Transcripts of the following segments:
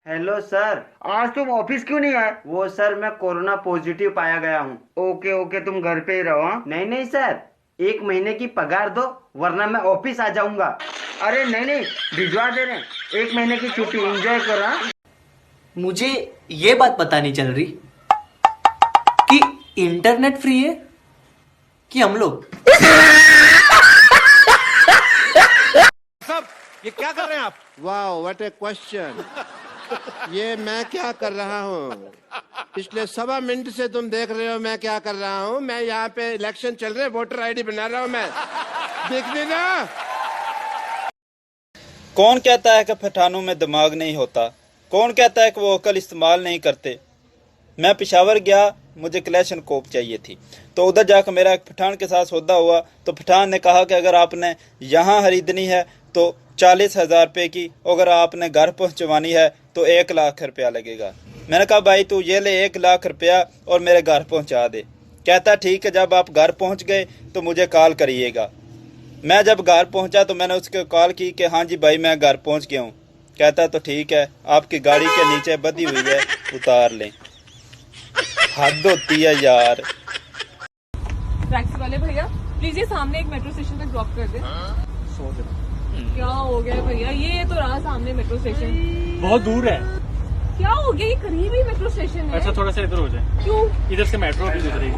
Hello sir. आज तुम office क्यों नहीं आए? वो सर मैं कोरोना पॉजिटिव पाया गया हूँ। ओके ओके, तुम घर पे ही रहो। हाँ? नहीं नहीं सर, 1 महीने की पगार दो वरना मैं ऑफिस आ जाऊंगा। अरे नहीं नहीं, भिजवा दे रहे हैं। 1 महीने की छुट्टी एंजॉय करो। हाँ? मुझे ये बात पता नहीं चल रही कि इंटरनेट फ्री है कि हम लोग। सब ये क्या कर रहे हैं आप? वाह व्हाट ए क्वेश्चन। ये मैं क्या कर रहा हूँ? पिछले 1.25 मिनट से तुम देख रहे हो मैं क्या कर रहा हूँ। मैं यहाँ पे इलेक्शन चल रहे, वोटर आईडी बना रहा हूँ मैं। देख लेना। कौन कहता है कि पठानों में दिमाग नहीं होता? कौन कहता है कि वो अकल इस्तेमाल नहीं करते? मैं पेशावर गया, मुझे क्लैशन कोप चाहिए थी, तो उधर जाकर मेरा एक पठान के साथ सौदा हुआ। तो पठान ने कहा कि अगर आपने यहाँ खरीदनी है तो 40,000 रुपये की, अगर आपने घर पहुँचवानी है तो 1 लाख रुपया लगेगा। मैंने कहा भाई तू ये ले 1 लाख रुपया और मेरे घर पहुँचा दे। कहता ठीक है, जब आप घर पहुँच गए तो मुझे कॉल करिएगा। मैं जब घर पहुँचा तो मैंने उसको कॉल की कि हाँ जी भाई मैं घर पहुँच गया हूँ। कहता तो ठीक है, आपकी गाड़ी के नीचे बधी हुई है, उतार लें। हद होती है यार। टैक्सी वाले भैया प्लीज ये सामने एक मेट्रो स्टेशन तक ड्रॉप कर दे। क्या हो गया भैया, ये तो रहा सामने मेट्रो स्टेशन। बहुत दूर है। क्या हो गया, ये करीब ही मेट्रो स्टेशन है। अच्छा थोड़ा सा इधर हो जाए। क्यों? इधर से मेट्रो भी गुजरेगी।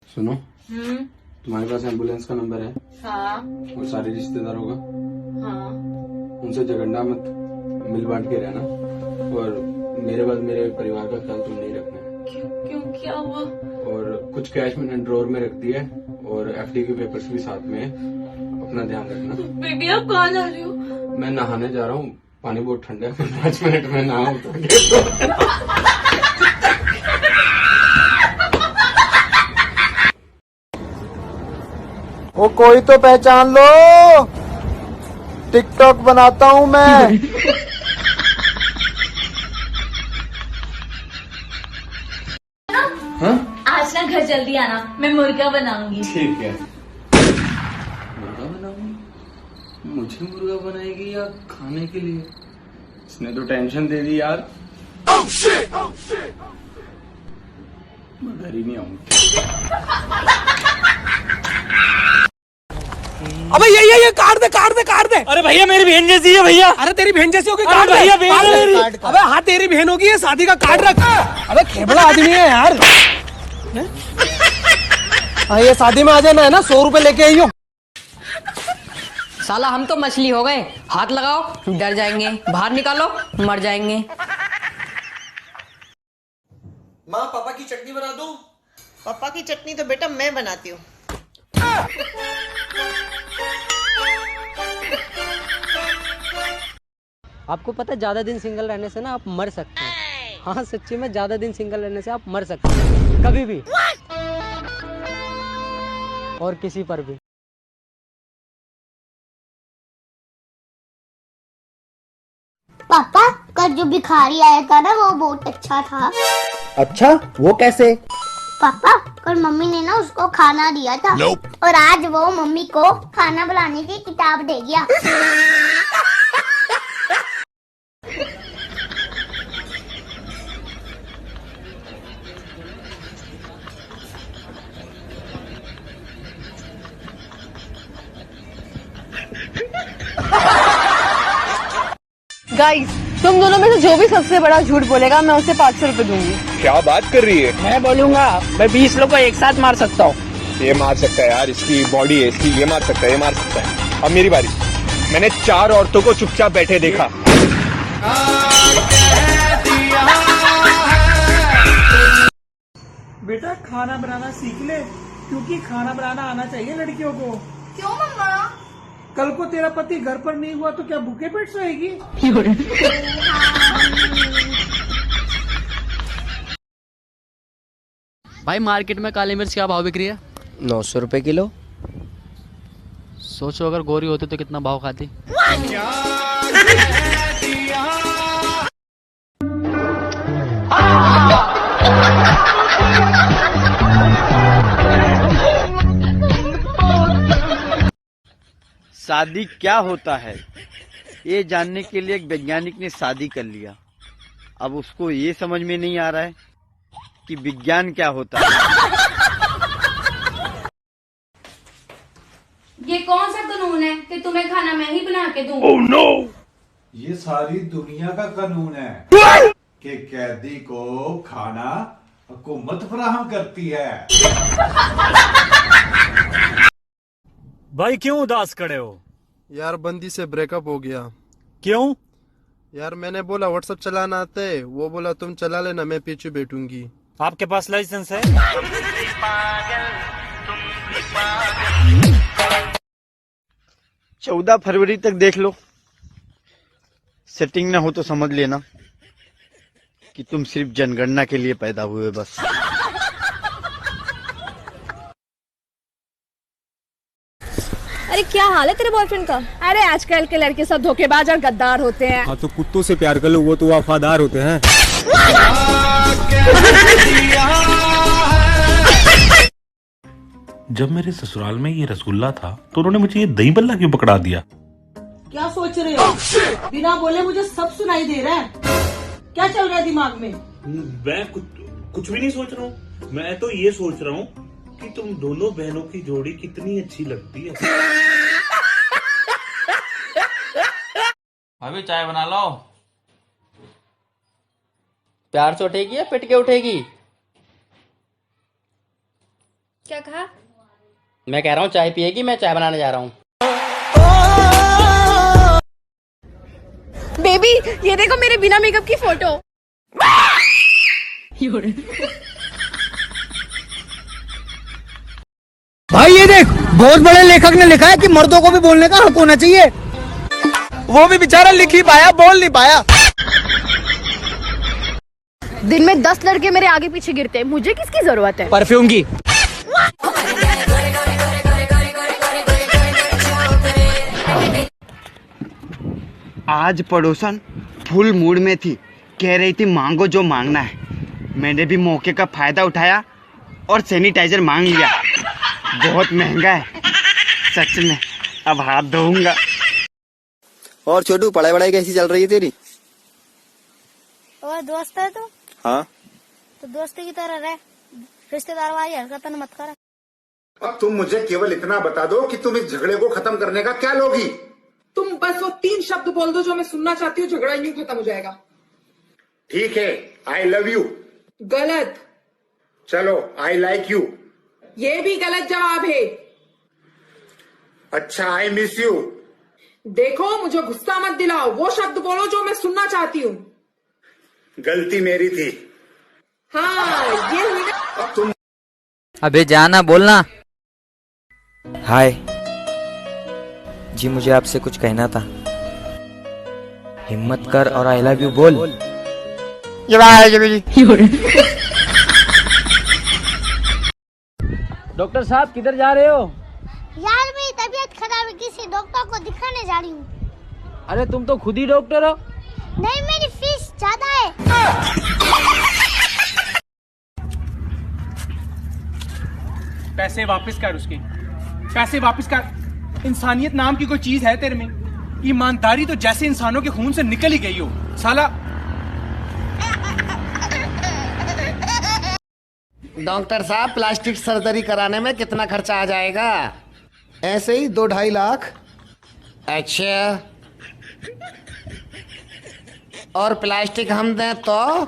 सुनो, तुम्हारे पास एम्बुलेंस का नंबर है? हाँ। और सारे रिश्तेदारों का? हाँ। उनसे झगड़ना मत, मिल बांट के रहना। और मेरे बाद मेरे परिवार का ख्याल तुम नहीं रखना है। क्यों क्या हुआ? और कुछ कैश मैंने ड्रॉर में रख दिया है और एफडी के पेपर्स भी साथ में है। अपना ध्यान रखना। बेबी आप कहाँ जा रहे हो? मैं नहाने जा रहा हूँ, पानी बहुत ठंडा है। 5 मिनट में नहाऊं तो वो कोई तो पहचान लो, टिकटॉक बनाता हूँ मैं। हाँ? आज ना घर जल्दी आना, मैं मुर्गा बनाऊंगी। ठीक है। मुर्गा बनाऊंगी? मुझे मुर्गा बनाएगी या खाने के लिए? इसने तो टेंशन दे दी यार। मैं घर ही नहीं आऊंगी। अबे ये काट दे। अरे भैया मेरी बहन जैसी है भैया। अरे तेरी बहन जैसी होगी, अरे काट दे। भैया बहन है मेरी। अबे हाँ तेरी बहन होगी, ये शादी का कार्ड रख। अबे खेबड़ा आदमी है यार। हाँ ये शादी में आ जाना है ना, 100 रुपए लेके आई हो। साला हम तो मछली हो गए, हाथ लगाओ डर जाएंगे, बाहर निकालो मर जाएंगे। माँ पापा की चटनी बना दूं? पापा की चटनी तो बेटा मैं बनाती हूँ। आपको पता है ज्यादा दिन सिंगल रहने से ना आप मर सकते हैं। हाँ सच्ची में, ज्यादा दिन सिंगल रहने से आप मर सकते हैं कभी भी। और किसी पर भी। पापा कल जो भिखारी आया था ना वो बहुत अच्छा था। अच्छा वो कैसे? पापा कल मम्मी ने ना उसको खाना दिया था। और आज वो मम्मी को खाना बनाने की किताब दे गया। गाइस तुम दोनों में से जो भी सबसे बड़ा झूठ बोलेगा मैं उसे 500 रुपए दूंगी। क्या बात कर रही है? मैं बोलूंगा, मैं 20 लोग को एक साथ मार सकता हूँ। ये मार सकता है यार, इसकी बॉडी है इसकी। ये मार सकता है, ये मार सकता है। अब मेरी बारी। मैंने 4 औरतों को चुपचाप बैठे देखा। बेटा खाना बनाना सीख ले, क्योंकि खाना बनाना आना चाहिए लड़कियों को। क्यों मम्मा? कल को तेरा पति घर पर नहीं हुआ तो क्या भूखे पेट सोएगी? भाई मार्केट में काली मिर्च क्या भाव बिक रही है? 900 रुपए किलो। सोचो अगर गोरी होती तो कितना भाव खाती। शादी क्या होता है ये जानने के लिए एक वैज्ञानिक ने शादी कर लिया। अब उसको ये समझ में नहीं आ रहा है कि विज्ञान क्या होता है। ये कौन सा कानून है कि तुम्हें खाना मैं ही बना के दूं? Oh, no! ये सारी दुनिया का कानून है कि कैदी को खाना हुकूमत फराहम करती है। भाई क्यों उदास खड़े हो? यार बंदी से ब्रेकअप हो गया। क्यों? यार मैंने बोला व्हाट्सएप चलाना आता है, वो बोला तुम चला लेना, मैं पीछे बैठूंगी। आपके पास लाइसेंस है? 14 फरवरी तक देख लो, सेटिंग ना हो तो समझ लेना कि तुम सिर्फ जनगणना के लिए पैदा हुए बस। अरे क्या हाल है तेरे बॉयफ्रेंड का? अरे आजकल के लड़के सब धोखेबाज और गद्दार होते हैं। हाँ तो कुत्तों से प्यार कर लो, वो तो वफादार होते हैं। जब मेरे ससुराल में ये रसगुल्ला था तो उन्होंने मुझे ये दही बल्ला क्यों पकड़ा दिया? क्या सोच रहे हो? बिना बोले मुझे सब सुनाई दे रहा है। क्या चल रहा है दिमाग में? मैं कुछ भी नहीं सोच रहा हूँ। मैं तो ये सोच रहा हूँ कि तुम दोनों बहनों की जोड़ी कितनी अच्छी लगती है। अभी चाय बना लो। प्यार से उठेगी या पिट के उठेगी? क्या कहा? मैं कह रहा हूँ चाय पिएगी, मैं चाय बनाने जा रहा हूँ। बेबी ये देखो मेरे बिना मेकअप की फोटो। भाई ये देख, बहुत बड़े लेखक ने लिखा है कि मर्दों को भी बोलने का हक होना चाहिए। वो भी बेचारा लिख ही पाया, बोल नहीं पाया। दिन में 10 लड़के मेरे आगे पीछे गिरते हैं, मुझे किसकी जरूरत है? परफ्यूम की। आज पड़ोसन फुल मूड में थी, कह रही थी मांगो जो मांगना है। मैंने भी मौके का फायदा उठाया और सैनिटाइजर मांग लिया। बहुत महंगा है सच में, अब हाथ धोऊंगा। और छोटू पढ़ाई वढ़ाई कैसी चल रही है तेरी? और दोस्त है तो? हाँ तो दोस्ती की तरह रहे, रिश्तेदार वाली हरकत मत कर। अब तुम मुझे केवल इतना बता दो कि तुम इस झगड़े को खत्म करने का क्या लोगी? तुम बस वो 3 शब्द बोल दो जो मैं सुनना चाहती हूँ, झगड़ा यूं खत्म हो जाएगा। ठीक है, आई लव यू। गलत। चलो आई लाइक यू। ये भी गलत जवाब है। अच्छा, आई मिस यू। देखो मुझे गुस्सा मत दिलाओ, वो शब्द बोलो जो मैं सुनना चाहती हूँ। गलती मेरी थी। हाँ ये हुई ना। अब तुम अबे जाना बोलना। हाय जी, मुझे आपसे कुछ कहना था। हिम्मत कर और आई लव यू बोल। डॉक्टर साहब किधर जा रहे हो? यार मेरी तबीयत खराब है, किसी डॉक्टर को दिखाने जा रही हूँ। अरे तुम तो खुद ही डॉक्टर हो। नहीं, मेरी फीस ज्यादा है। पैसे वापस कर, उसके पैसे वापस कर। इंसानियत नाम की कोई चीज है तेरे में? ईमानदारी तो जैसे इंसानों के खून से निकल ही गई हो साला। डॉक्टर साहब प्लास्टिक सर्जरी कराने में कितना खर्चा आ जाएगा? ऐसे ही 2-2.5 लाख। अच्छा, और प्लास्टिक हम दें तो?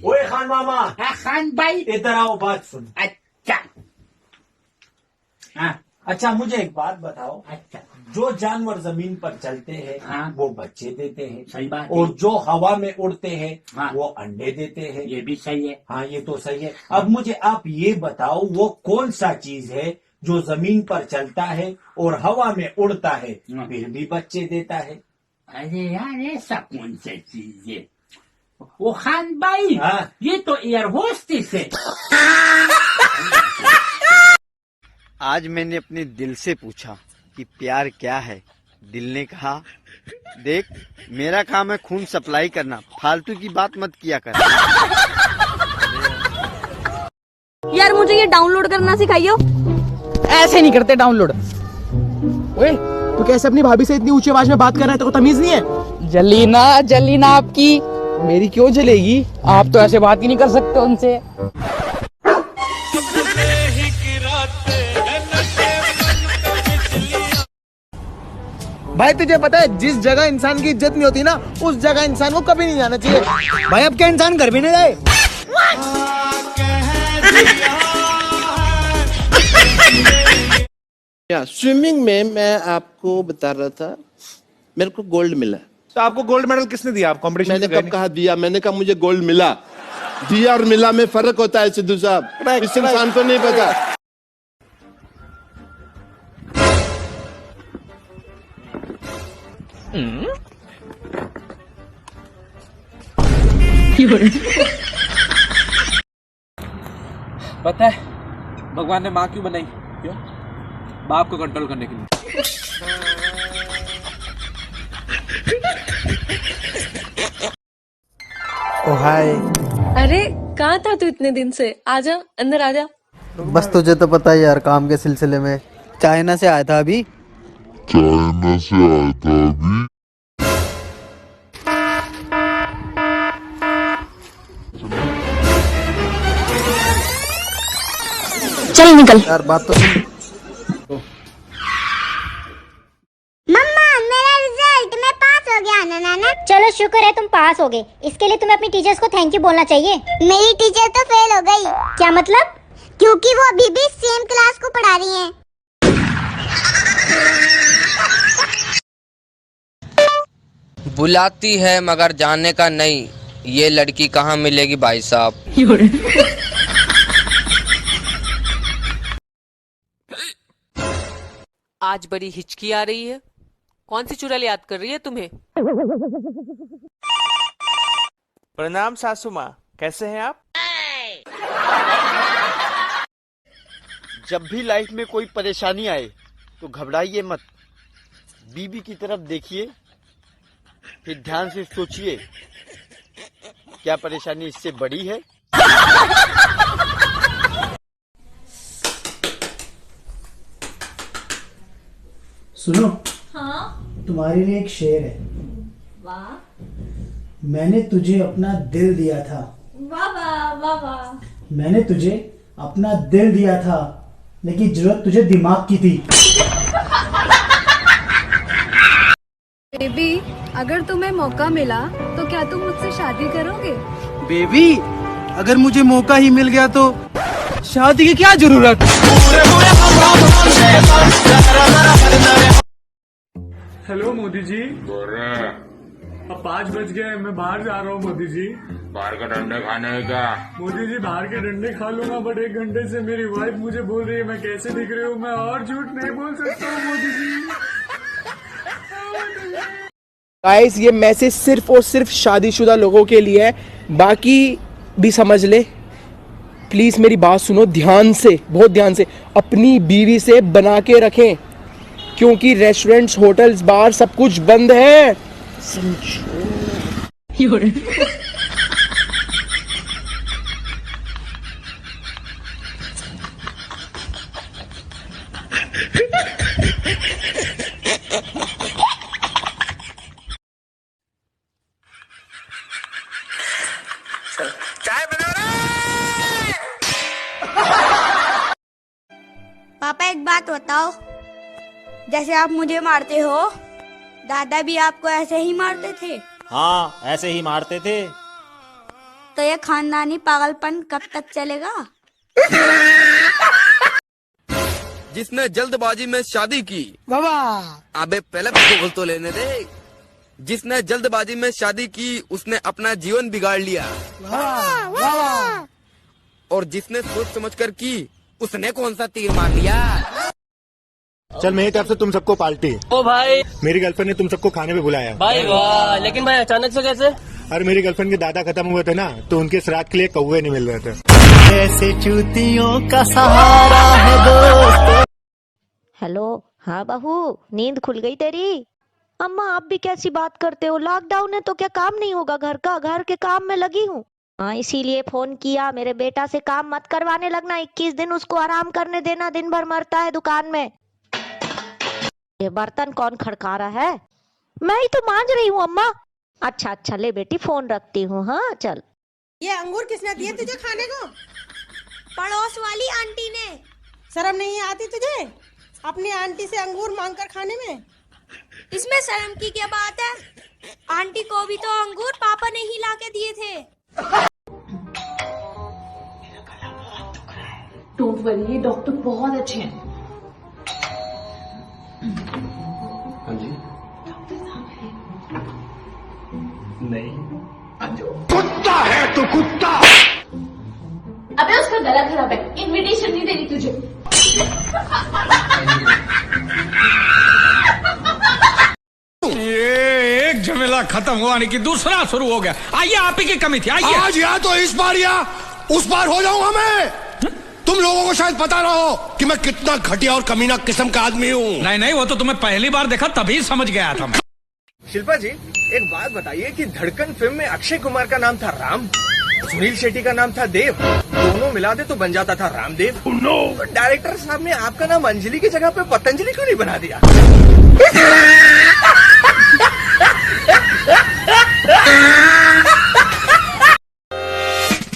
ओए खान मामा। खान भाई इधर आओ, बात सुन। अच्छा हाँ, अच्छा मुझे एक बात बताओ। अच्छा, जो जानवर जमीन पर चलते हैं हाँ, वो बच्चे देते हैं, सही बात। और जो हवा में उड़ते हैं हाँ, वो अंडे देते हैं, ये भी सही है। हाँ ये तो सही है। अब मुझे आप ये बताओ, वो कौन सा चीज है जो जमीन पर चलता है और हवा में उड़ता है फिर भी बच्चे देता है? अरे यार ऐसा कौन सा चीज है? वो खान भाई हाँ? ये तो एयर होस्टेस है। आज मैंने अपने दिल से पूछा कि प्यार क्या है। दिल ने कहा, देख मेरा काम है खून सप्लाई करना, फालतू की बात मत किया कर। यार मुझे ये डाउनलोड करना सिखाइयो। ऐसे नहीं करते डाउनलोड। ओए तू कैसे अपनी भाभी से इतनी ऊंची आवाज में बात कर रहा है? तेरे को तमीज नहीं है? जलीना आपकी। मेरी क्यों जलेगी? आप तो ऐसे बात ही नहीं कर सकते उनसे। भाई तुझे पता है जिस जगह इंसान की इज्जत नहीं होती ना, उस जगह इंसान को कभी नहीं जाना चाहिए। भाई अब क्या इंसान घर भी नहीं जाए? स्विमिंग में मैं आपको बता रहा था, मेरे को गोल्ड मिला। तो आपको गोल्ड मेडल किसने दिया? आप कॉम्पिटिशन मैंने कब कहा दिया? मैंने कहा मुझे गोल्ड मिला। दिया और मिला में फर्क होता है सिद्धू साहब, इस इंसान को नहीं पता। पता है भगवान ने माँ क्यों बनाई? क्यों? बाप को कंट्रोल करने के लिए। ओ हाय। अरे कहाँ था तू इतने दिन से? आजा अंदर आजा। बस तुझे तो पता है यार, काम के सिलसिले में चाइना से आया था अभी। चल निकल। यार बात तो सुन। मम्मा मेरा रिजल्ट, मैं पास हो गया ना नाना। चलो शुक्र है तुम पास हो गए। इसके लिए तुम्हें अपनी टीचर्स को थैंक यू बोलना चाहिए। मेरी टीचर तो फेल हो गई। क्या मतलब? क्योंकि वो अभी भी सेम क्लास को पढ़ा रही हैं। बुलाती है मगर जाने का नहीं। ये लड़की कहाँ मिलेगी भाई साहब? आज बड़ी हिचकी आ रही है। कौन सी चुड़ैल याद कर रही है तुम्हें? प्रणाम सासू माँ, कैसे हैं आप? जब भी लाइफ में कोई परेशानी आए तो घबराइए मत। बीबी की तरफ देखिए, फिर ध्यान से सोचिए क्या परेशानी इससे बड़ी है। सुनो। हाँ तुम्हारे लिए एक शेर है। वाह मैंने तुझे अपना दिल दिया था। वाह वाह वाह वाह। मैंने तुझे अपना दिल दिया था, लेकिन जरूरत तुझे दिमाग की थी। बेबी अगर तुम्हें मौका मिला तो क्या तुम मुझसे शादी करोगे? बेबी अगर मुझे मौका ही मिल गया तो शादी की क्या जरूरत? हेलो मोदी जी। अब 5 बज गए, मैं बाहर जा रहा हूँ मोदी जी। बाहर का डंडे खाने का? मोदी जी बाहर के डंडे खा लूंगा, बट 1 घंटे से मेरी वाइफ मुझे बोल रही है मैं कैसे दिख रही हूँ, मैं और झूठ नहीं बोल सकता हूँ मोदी जी। गाइस ये मैसेज सिर्फ और सिर्फ शादीशुदा लोगों के लिए है, बाकी भी समझ ले। प्लीज मेरी बात सुनो ध्यान से, बहुत ध्यान से। अपनी बीवी से बना के रखें, क्योंकि रेस्टोरेंट्स, होटल्स, बार सब कुछ बंद है। समझो। पापा एक बात बताओ, जैसे आप मुझे मारते हो, दादा भी आपको ऐसे ही मारते थे? हाँ ऐसे ही मारते थे। तो ये खानदानी पागलपन कब तक चलेगा? जिसने जल्दबाजी में शादी की। अबे पहले बोल तो लेने दे। जिसने जल्दबाजी में शादी की उसने अपना जीवन बिगाड़ लिया। और जिसने सोच समझकर की उसने कौन सा तीर मार लिया। चल मेरी तरफ से तुम सबको पार्टी। ओ भाई मेरी गर्लफ्रेंड ने तुम सबको खाने पे बुलाया। भाई वाह, लेकिन भाई अचानक से कैसे? अरे मेरी गर्लफ्रेंड के दादा खत्म हुए थे ना, तो उनके श्राद्ध के लिए कौवे नहीं मिल रहे थे। ऐसे चूतियों का सहारा है दोस्त। हेलो। हाँ बहू, नींद खुल गई तेरी? अम्मा आप भी कैसी बात करते हो? लॉकडाउन है तो क्या काम नहीं होगा घर का? घर के काम में लगी हूँ। हाँ इसीलिए फोन किया। मेरे बेटा से काम मत करवाने लगना, 21 दिन उसको आराम करने देना, दिन भर मरता है दुकान में। ये बर्तन कौन खड़का रहा है? मैं ही तो मांज रही हूँ अम्मा। अच्छा अच्छा ले बेटी फोन रखती हूँ। हाँ चल। ये अंगूर किसने दिए तुझे खाने को? पड़ोस वाली आंटी ने। शर्म नहीं आती तुझे अपनी आंटी से अंगूर मांगकर खाने में? इसमें शर्म की क्या बात है? आंटी को भी तो अंगूर पापा ने ही लाके दिए थे। डोंट वरी, ये डॉक्टर बहुत अच्छे हैं। हाँ जी। नहीं। कुत्ता है तो कुत्ता। अबे उसका गला खराब है, इनविटेशन नहीं देनी तुझे। ये एक झमेला खत्म हुआ नहीं कि दूसरा शुरू हो गया। आइए, आप ही की कमी थी। आइए। आज या तो इस बार या उस बार हो जाऊंगा मैं। तुम लोगों को शायद पता ना हो कि मैं कितना घटिया और कमीना किस्म का आदमी हूँ। नहीं नहीं, वो तो तुम्हें पहली बार देखा तभी समझ गया था मैं। शिल्पा जी, एक बात बताइए कि धड़कन फिल्म में अक्षय कुमार का नाम था राम, सुनील शेट्टी का नाम था देव, दोनों मिला दे तो बन जाता था रामदेव। नो। डायरेक्टर साहब ने आपका नाम अंजलि की जगह पे पतंजलि क्यों नहीं बना दिया?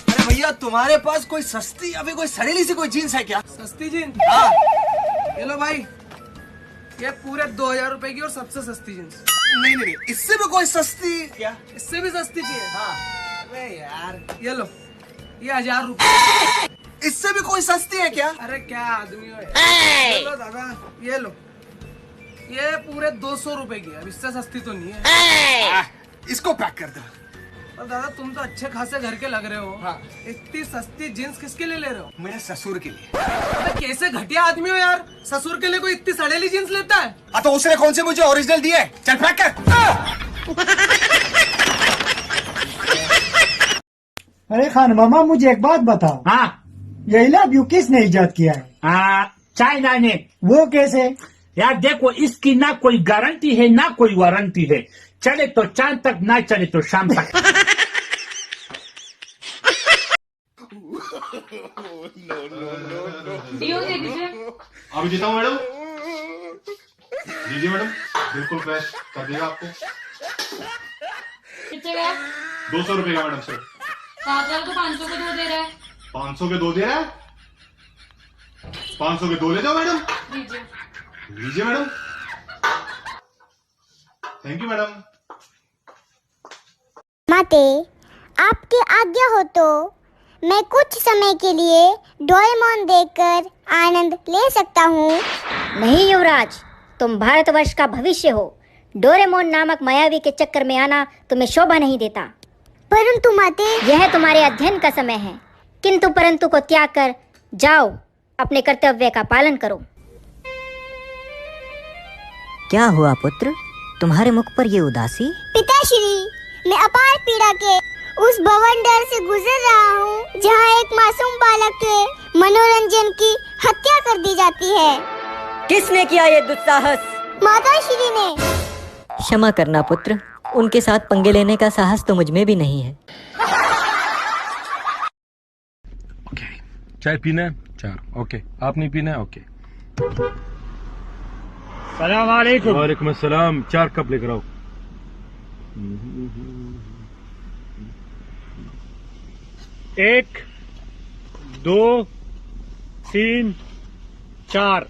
अरे भैया, तुम्हारे पास कोई सस्ती अभी कोई सड़ेली सी कोई जीन्स है क्या? सस्ती जीन्स? हाँ। ये लो भाई, ये पूरे 2000 रुपए की और सबसे सस्ती जीन्स। नहीं नहीं, इससे भी कोई सस्ती? क्या? इससे भी सस्ती चाहिए? हाँ। अरे यार, ये लो, ये 1000 रुपए। इससे भी कोई सस्ती है क्या? अरे क्या आदमी हो यार। ये लो दादा, ये लो, ये पूरे 200 रुपए की है। अब इससे सस्ती तो नहीं है। इसको पैक कर दो। और दादा तुम तो अच्छे खासे घर के लग रहे हो। हाँ। इतनी सस्ती जीन्स किसके लिए ले रहे हो? मेरे ससुर के लिए। अबे कैसे घटिया आदमी हो यार, ससुर के लिए कोई इतनी सड़ेली जीन्स लेता है? हाँ तो उसने कौन से मुझे ओरिजिनल दिए? चल पैक कर। अरे खान मामा, मुझे एक बात बताओ। हाँ। ये लव यू किसने इजाद किया है? चाइना ने। वो कैसे? यार देखो, इसकी ना कोई गारंटी है ना कोई वारंटी है। चले तो चांद तक, ना चले तो शाम तक। डीओ दे दीजिए। अभी देता हूँ मैडम। दीजिए मैडम, बिल्कुल फ्रेश कर देगा आपको। कितने का? 200 रुपए का मैडम सर। 7000 को 500 के 2 दे रहा है। 500 के 2 दे रहा है? 500 के 2 ले जाओ मैडम। दीजिए। लीजिए मैडम। Thank you madam. माते, आपकी आज्ञा हो तो मैं कुछ समय के लिए डोरेमोन देखकर आनंद ले सकता हूँ। नहीं युवराज, तुम भारतवर्ष का भविष्य हो। डोरेमोन नामक मायावी के चक्कर में आना तुम्हें शोभा नहीं देता। परंतु माते, यह तुम्हारे अध्ययन का समय है, किंतु परंतु को त्याग कर जाओ, अपने कर्तव्य का पालन करो। क्या हुआ पुत्र, तुम्हारे मुख पर ये उदासी? पिताश्री, मैं अपार पीड़ा के उस भवंडर से गुजर रहा हूँ जहाँ एक मासूम बालक के मनोरंजन की हत्या कर दी जाती है। किसने किया ये दुस्साहस? माताश्री ने। क्षमा करना पुत्र, उनके साथ पंगे लेने का साहस तो मुझ में भी नहीं है। चाय पीना है? 4। ओके। आप नहीं पीना है? ओके। सलाम वालेकुम। वालेकुम अस्सलाम। 4 कप लेकर आओ। 1 2 3 4।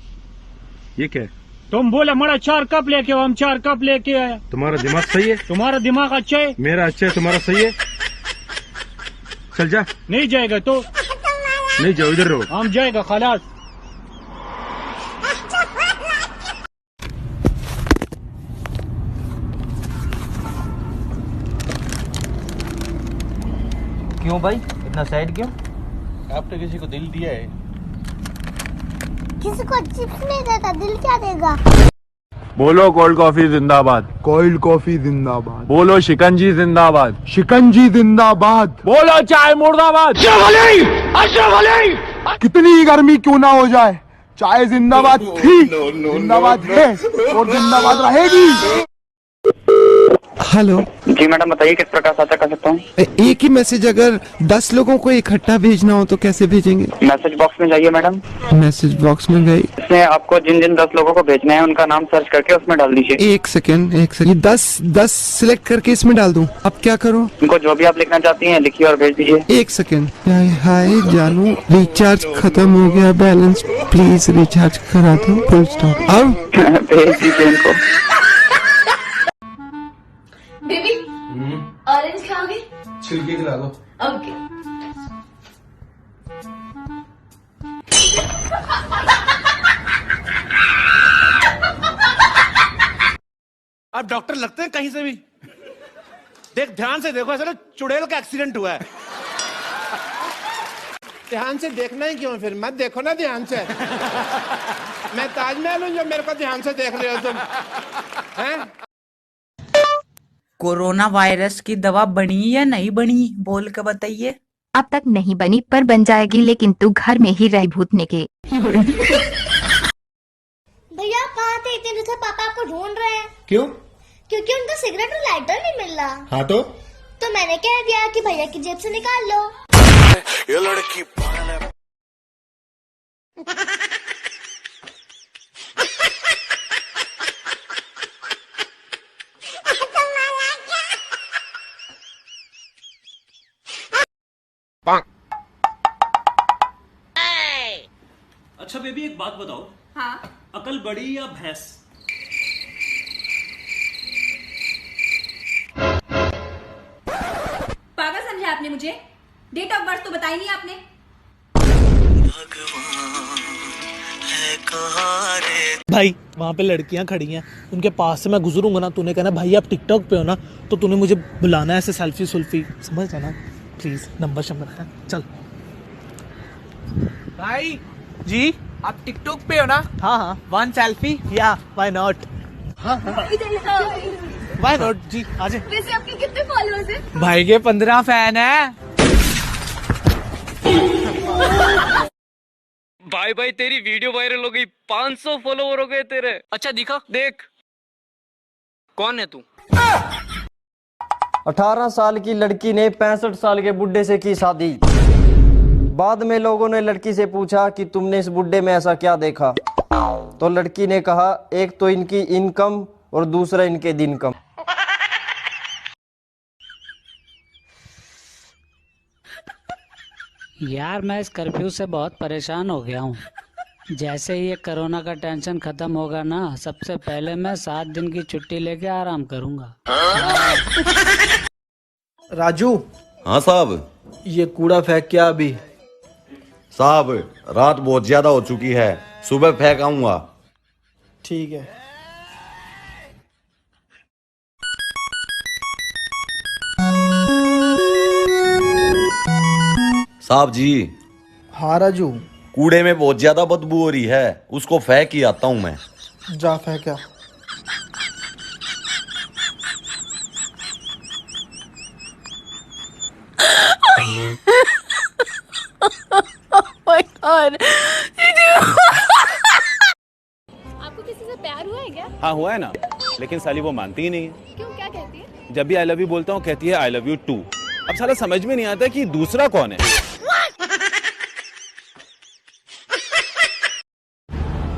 ये क्या है? तुम बोले मरा 4 कप लेके आओ, हम 4 कप लेके आए। तुम्हारा दिमाग सही है? तुम्हारा दिमाग अच्छा है? मेरा अच्छा है, तुम्हारा सही है। चल जा। नहीं जाएगा तो? नहीं जाओ, इधर रहो। हम जाएगा खलास। क्यों भाई, इतना सैड क्यों? आपने किसी को दिल दिया है? किसी को चिप्स नहीं देता, दिल क्या देगा? बोलो कोल्ड कॉफी जिंदाबाद। कोल्ड कॉफी जिंदाबाद। बोलो शिकंजी जिंदाबाद। शिकंजी जिंदाबाद। बोलो चाय मुर्दाबाद। अशरफ अली, कितनी गर्मी क्यों ना हो जाए, चाय जिंदाबाद थी, जिंदाबाद है और जिंदाबाद रहेगी। हेलो जी मैडम बताइए किस प्रकार सहायता कर सकता हूँ। एक ही मैसेज अगर 10 लोगों को इकट्ठा भेजना हो तो कैसे भेजेंगे? मैसेज बॉक्स में जाइए मैडम। मैसेज बॉक्स में गई, इसमें आपको जिन जिन 10 लोगों को भेजना है उनका नाम सर्च करके उसमें डाल दीजिए। एक सेकंड ये 10 सिलेक्ट करके इसमें डाल दूं, अब क्या करूं? उनको जो भी आप लिखना चाहती हैं लिखिए और भेज दीजिए। एक सेकंड। हाय जानू, रिचार्ज खत्म हो गया, बैलेंस प्लीज रिचार्ज करा दो, फुल स्टॉप। अब भेज दीजिए इनको। बेबी ऑरेंज खाओगे? छिलके खिला दो। ओके। अब डॉक्टर लगते हैं कहीं से भी। देख ध्यान से देखो, ऐसा चुड़ैल का एक्सीडेंट हुआ है। ध्यान से देखना ही क्यों, फिर मत देखो ना ध्यान से। मैं ताजमहल हूँ जो मेरे को ध्यान से देख रहे हो तुम, हैं? कोरोना वायरस की दवा बनी या नहीं बनी, बोल के बताइए। अब तक नहीं बनी पर बन जाएगी, लेकिन तू घर में ही रह भूतने के। भैया कहाँ थे इतने दिन से? पापा आपको ढूंढ रहे हैं। क्यों? क्योंकि उनका सिगरेट और लाइटर नहीं मिल रहा। हाँ तो मैंने कह दिया कि भैया की जेब से निकाल लो। ये लड़की अच्छा बेबी एक बात बताओ। हाँ? अकल बड़ी या भैंस? पागल समझा आपने मुझे? डेट ऑफ बर्थ तो बताई नहीं आपने। भाई वहाँ पे लड़कियां खड़ी हैं, उनके पास से मैं गुजरूंगा ना, तूने कहना भाई आप टिकटॉक पे हो ना, तो तूने मुझे बुलाना है ऐसे सेल्फी सुल्फी, समझ जाना प्लीज। नंबर शंबर है, चल। भाई जी आप टिकटॉक पे हो ना? हाँ वन सेल्फी। या व्हाई नॉट, व्हाई नॉट जी, आ जाए। वैसे आपके कितने फॉलोअर्स हैं? भाई के 15 फैन है। भाई भाई तेरी वीडियो वायरल हो गई, 500 फॉलोवर हो गए तेरे। अच्छा दिखा, देख कौन है तू? 18 साल की लड़की ने 65 साल के बुड्ढे से की शादी। बाद में लोगों ने लड़की से पूछा कि तुमने इस बुड्ढे में ऐसा क्या देखा, तो लड़की ने कहा एक तो इनकी इनकम और दूसरा इनके दिन कम। यार मैं इस कर्फ्यू से बहुत परेशान हो गया हूँ। जैसे ही ये कोरोना का टेंशन खत्म होगा ना, सबसे पहले मैं 7 दिन की छुट्टी लेके आराम करूँगा। राजू। हाँ साहब। ये कूड़ा फेंक क्या अभी? साहब रात बहुत ज्यादा हो चुकी है, सुबह फेंक आऊंगा। ठीक है। साहब जी। हाँ राजू। कूड़े में बहुत ज्यादा बदबू हो रही है, उसको फेंक ही आता हूँ मैं। जा फेंका। my God. आपको किसी से प्यार हुआ है क्या? हाँ हुआ है ना, लेकिन साली वो मानती ही नहीं है। क्यों, क्या कहती है? जब भी आई लव यू बोलता हूँ कहती है आई लव यू टू। अब साला समझ में नहीं आता कि दूसरा कौन है।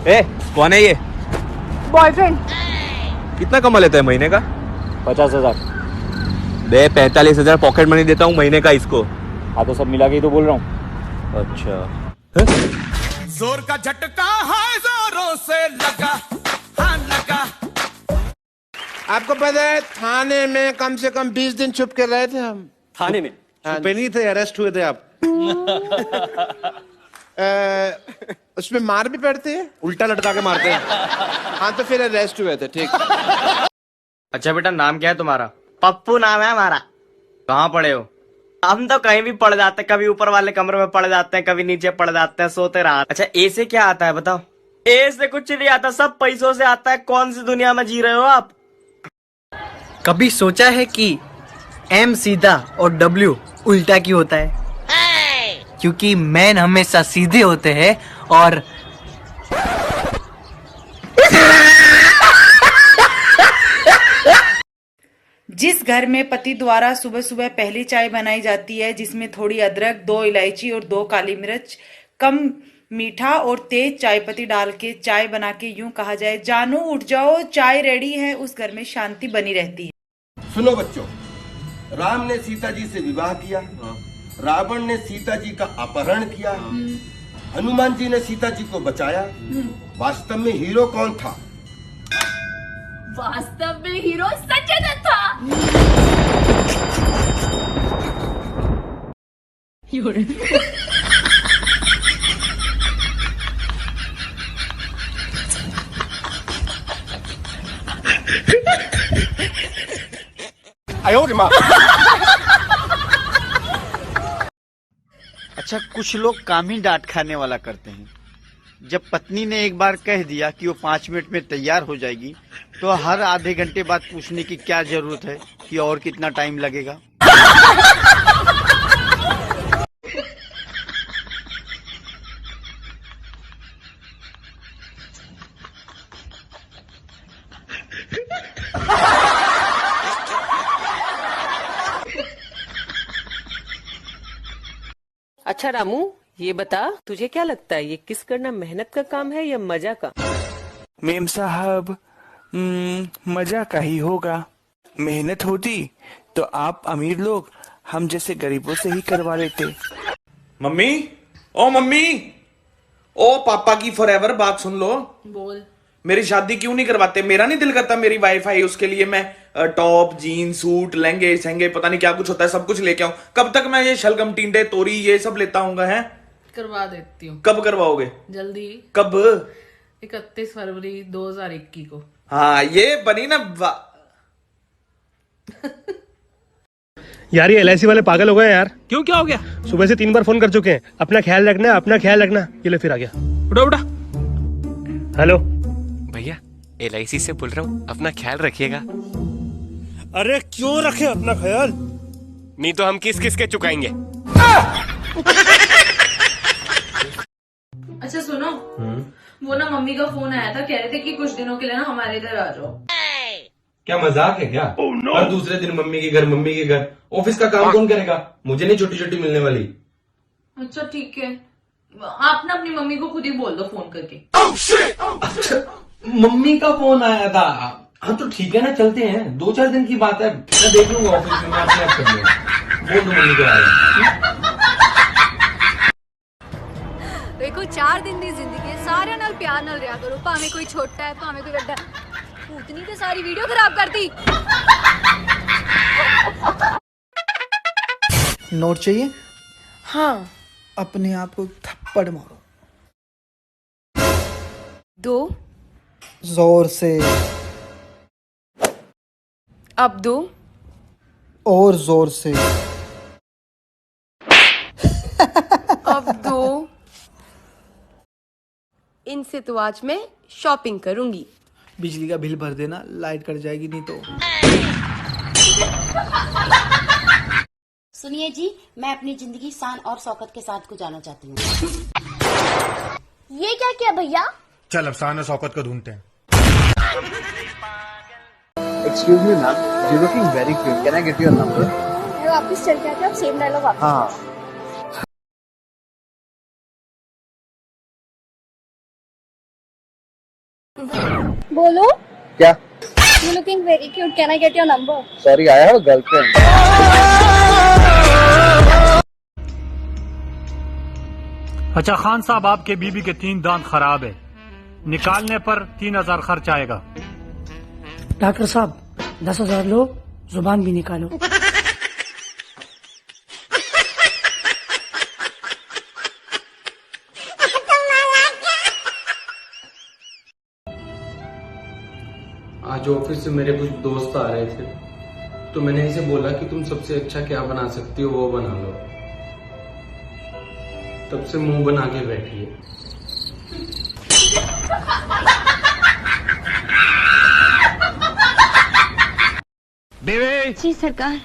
ए, कौन है ये? बॉयफ्रेंड। कितना कमा लेता है महीने का? 50,000। दे 45,000 पॉकेट मनी देता हूँ महीने का इसको। हाँ तो सब मिला के ही तो बोल रहा हूँ। अच्छा। जोर का झटका है जोरों से लगा, हाँ लगा। आपको पता है थाने में कम से कम 20 दिन छुप के रहे थे हम। थाने में? छुपे नहीं थे, अरेस्ट हुए थे आप। उसमें मार भी पड़ते हैं, उल्टा लटका के मारते हैं। हाँ तो फिर अरेस्ट हुए थे, ठीक। अच्छा बेटा नाम क्या है तुम्हारा? पप्पू नाम है हमारा। कहाँ पढ़े हो? हम तो कहीं भी पड़ जाते हैं, कभी ऊपर वाले कमरे में पड़ जाते हैं, कभी नीचे पड़ जाते हैं, सोते रहा। अच्छा ए से क्या आता है बताओ? ए से कुछ नहीं आता, सब पैसों से आता है। कौन सी दुनिया में जी रहे हो आप? कभी सोचा है कि एम सीधा और डब्ल्यू उल्टा क्यों होता है? क्योंकि मैन हमेशा सीधे होते हैं और जिस घर में पति द्वारा सुबह सुबह पहली चाय बनाई जाती है जिसमें थोड़ी अदरक, 2 इलायची और 2 काली मिर्च, कम मीठा और तेज चाय पत्ती डाल के चाय बना के यूं कहा जाए, जानू उठ जाओ चाय रेडी है, उस घर में शांति बनी रहती है। सुनो बच्चों, राम ने सीता जी से विवाह किया, रावण ने सीता जी का अपहरण किया, हनुमान जी ने सीता जी को बचाया। वास्तव में हीरो कौन था? वास्तव में हीरो संजय दत्त था। आयो रे माँ। अच्छा, कुछ लोग काम ही डांट खाने वाला करते हैं। जब पत्नी ने एक बार कह दिया कि वो 5 मिनट में तैयार हो जाएगी, तो हर आधे घंटे बाद पूछने की क्या जरूरत है कि और कितना टाइम लगेगा। अच्छा रामू, ये बता तुझे क्या लगता है, ये किस करना मेहनत का काम है या मजा का? मेम साहब, मजा का ही होगा। मेहनत होती तो आप अमीर लोग हम जैसे गरीबों से ही करवा लेते। मम्मी, ओ मम्मी, ओ पापा की फॉरएवर बात सुन लो। बोल। मेरी शादी क्यों नहीं करवाते? मेरा नहीं दिल करता मेरी वाइफाई, उसके लिए मैं टॉप, जीन, सूट, लहंगे सहंगे पता नहीं क्या कुछ होता है सब कुछ लेके आऊं। कब तक मैं ये शलगम, टिंडे, तोरी ये सब लेता हूँगा? है करवा देती हूँ। कब करवाओगे? जल्दी। कब? 31 फरवरी 2021 को। हाँ, ये बनी ना यार ये LIC वाले पागल हो गए यार। क्यों, क्या हो गया? सुबह से 3 बार फोन कर चुके हैं, अपना ख्याल रखना, अपना ख्याल रखना। ये ले फिर आ गया। उठा उठा। हेलो भैया, LIC से बोल रहा हूँ, अपना ख्याल रखिएगा। अरे क्यों रखे अपना ख्याल? नहीं तो हम किस किस के चुकाएंगे। अच्छा सुनो, वो ना मम्मी का फोन आया था, कह रहे थे कि कुछ दिनों के लिए ना हमारे इधर आ जाओ। क्या मजाक है क्या? हर दूसरे दिन मम्मी के घर, मम्मी के घर। ऑफिस का काम कौन करेगा? मुझे नहीं छुट्टी छुट्टी मिलने वाली। अच्छा ठीक है, आप ना अपनी मम्मी को खुद ही बोल दो फोन करके। अच्छा, मम्मी का फोन आया था। हाँ तो ठीक है ना, चलते हैं, 2-4 दिन की बात है, मैं देख लूंगा ऑफिस में, मैं अपने आप कर लूंगा। बोल दो मम्मी को आया। देखो 4 दिन दी जिंदगी सारे नाल प्यार नाल रहा करो, भावे कोई छोटा है भावे कोई बड़ा। भूतनी तो सारी वीडियो खराब कर दी। नोट चाहिए? हाँ। अपने आप को थप्पड़ मारो 2 जोर से, अब 2 और जोर से, अब 2। इनसे तो आज मैं शॉपिंग करूंगी। बिजली का बिल भर देना, लाइट कट जाएगी नहीं तो। सुनिए जी, मैं अपनी जिंदगी शान और शौकत के साथ गुजारना चाहती हूँ। ये क्या किया भैया? चल अब शान और शौकत को ढूंढते हैं। Excuse me ma'am, you looking very cute, can I get your number? वापस चल के आते आप सेम डायलॉग वापस। हाँ। बोलो। क्या? You looking very cute. Can I get your number? Sorry, I have a girlfriend. अच्छा खान साहब, आपके बीबी के 3 दांत खराब है, निकालने पर 3000 खर्च आएगा। डॉक्टर साहब 10,000 लो, जुबान भी निकालो। आज ऑफिस से मेरे कुछ दोस्त आ रहे थे, तो मैंने इसे बोला कि तुम सबसे अच्छा क्या बना सकती हो वो बना लो। तब से मुंह बना के बैठी है। बीवी जी सरकार।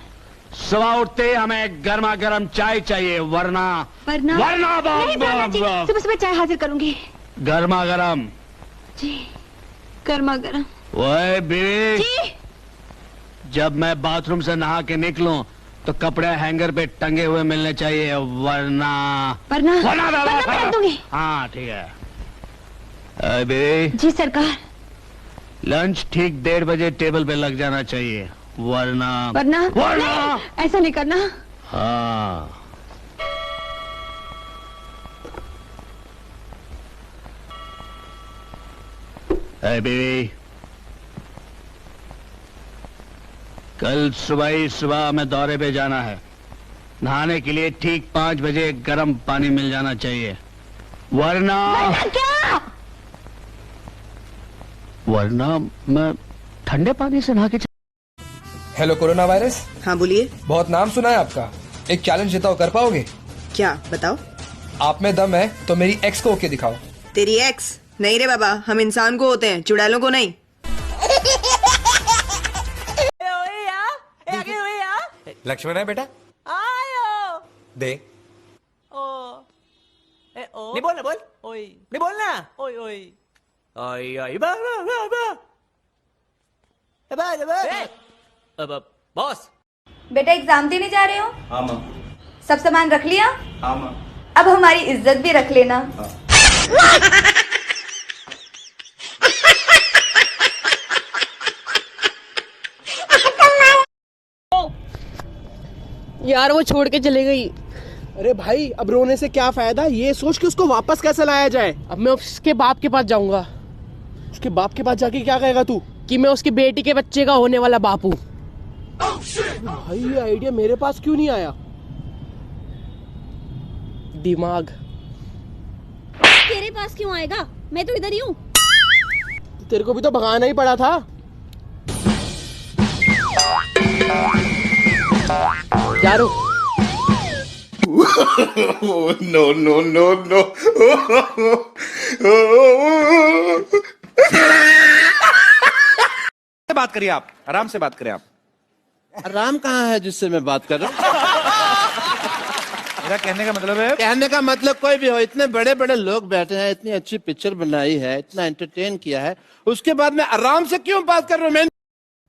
सुबह उठते हमें गर्मा गर्म चाय चाहिए, वरना सुबह सुबह चाय हाजिर करूंगी। गर्मा गर्म जी, गर्मा गर्म। ओए बीवी जी। जब मैं बाथरूम से नहा के निकलूं तो कपड़े हैंगर पे टंगे हुए मिलने चाहिए, वरना पलट दूंगी। हाँ ठीक है। अबे जी सरकार। लंच ठीक 1:30 बजे टेबल पे लग जाना चाहिए, वरना नहीं, ऐसा नहीं करना। हाँ। बेबी, कल सुबह ही सुबह में दौरे पे जाना है। नहाने के लिए ठीक 5 बजे गर्म पानी मिल जाना चाहिए, वरना क्या? वरना मैं ठंडे पानी से नहा के हेलो कोरोना वायरस। हाँ बोलिए। बहुत नाम सुना है आपका, एक चैलेंज देता हूँ, कर पाओगे? क्या बताओ? आप में दम है तो मेरी एक्स को होके दिखाओ। तेरी एक्स? नहीं रे बाबा, हम इंसान को होते हैं, चुड़ैलों को नहीं। लक्ष्मण है बेटा, दे। नहीं बोलना, बोल ओए, नहीं बोलना ओए ओए ओए ओए बॉस। बेटा एग्जाम देने जा रहे हो? हाँ माँ। सब सामान रख लिया? हाँ माँ। अब हमारी इज्जत भी रख लेना। यार वो छोड़ के चले गई। अरे भाई अब रोने से क्या फायदा, ये सोच के उसको वापस कैसे लाया जाए। अब मैं उसके बाप के पास जाऊंगा। उसके बाप के पास जाके क्या कहेगा तू? कि मैं उसकी बेटी के बच्चे का होने वाला बाप हूँ। भाई ये आइडिया मेरे पास क्यों नहीं आया? दिमाग तेरे पास क्यों आएगा? मैं तो इधर ही हूँ। तेरे को भी तो भगाना ही पड़ा था। यारो नो नो नो नो। बात करिए आप, आराम से बात करें आप। आराम कहाँ है जिससे मैं बात कर रहा हूँ? मेरा कहने का मतलब है, कहने का मतलब कोई भी हो, इतने बड़े बड़े लोग बैठे हैं, इतनी अच्छी पिक्चर बनाई है, इतना एंटरटेन किया है, उसके बाद मैं आराम से क्यों बात कर रहा हूँ? मैं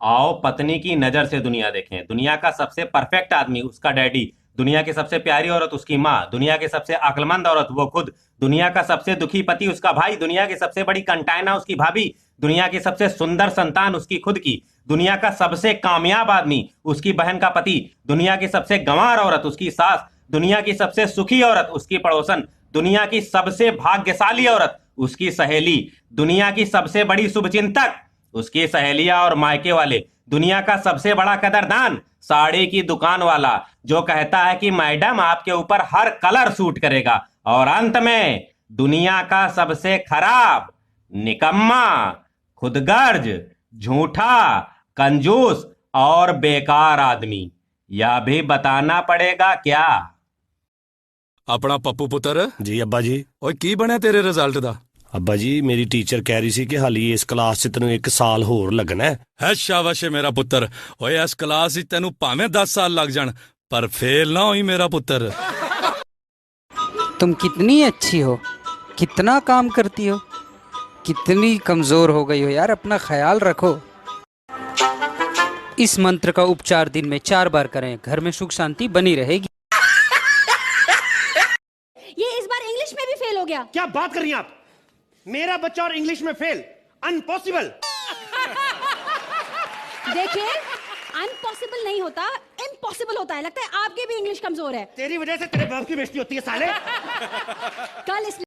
आओ पत्नी की नजर से दुनिया देखें। दुनिया का सबसे परफेक्ट आदमी उसका डैडी, दुनिया की सबसे प्यारी औरत उसकी माँ, दुनिया की सबसे अक्लमंद औरत वो खुद, दुनिया का सबसे दुखी पति उसका भाई, दुनिया की सबसे बड़ी कंटाइना उसकी भाभी, दुनिया की सबसे सुंदर संतान उसकी खुद की, दुनिया का सबसे कामयाब आदमी उसकी बहन का पति, दुनिया की सबसे गंवार औरत उसकी सास, दुनिया की सबसे सुखी औरत उसकी पड़ोसन, दुनिया की सबसे भाग्यशाली औरत उसकी सहेली, दुनिया की सबसे बड़ी शुभचिंतक उसकी सहेलियां और मायके वाले, दुनिया का सबसे बड़ा कदरदान साड़ी की दुकान वाला जो कहता है कि मैडम आपके ऊपर हर कलर सूट करेगा, और अंत में दुनिया का सबसे खराब, निकम्मा, खुदगर्ज, झूठा, कंजूस और बेकार आदमी। यह भी बताना पड़ेगा क्या? अपना पप्पू पुत्र जी अब्बा जी। ओए की बनया तेरे रिजल्ट दा? अब्बा जी मेरी टीचर कह रही सी कि हाली इस क्लास च तेन 1 साल होर लगना है। शाबाश है मेरा पुत्र। ओए इस क्लास च तेनू भावें 10 साल लग जान पर फेल ना होई मेरा पुत्र। तुम कितनी अच्छी हो, कितना काम करती हो, कितनी कमजोर हो गई हो यार, अपना ख्याल रखो। इस मंत्र का उच्चार दिन में 4 बार करें, घर में सुख शांति बनी रहेगी। ये इस बार इंग्लिश में भी फेल हो गया। क्या बात कर रही हैं आप? मेरा बच्चा और इंग्लिश में फेल? अनपॉसिबल। देखिए अनपॉसिबल नहीं होता, इम्पॉसिबल होता है। लगता है आपके भी इंग्लिश कमजोर है। तेरी वजह से तेरे बाप की बेइज्जती होती है साले। कल इस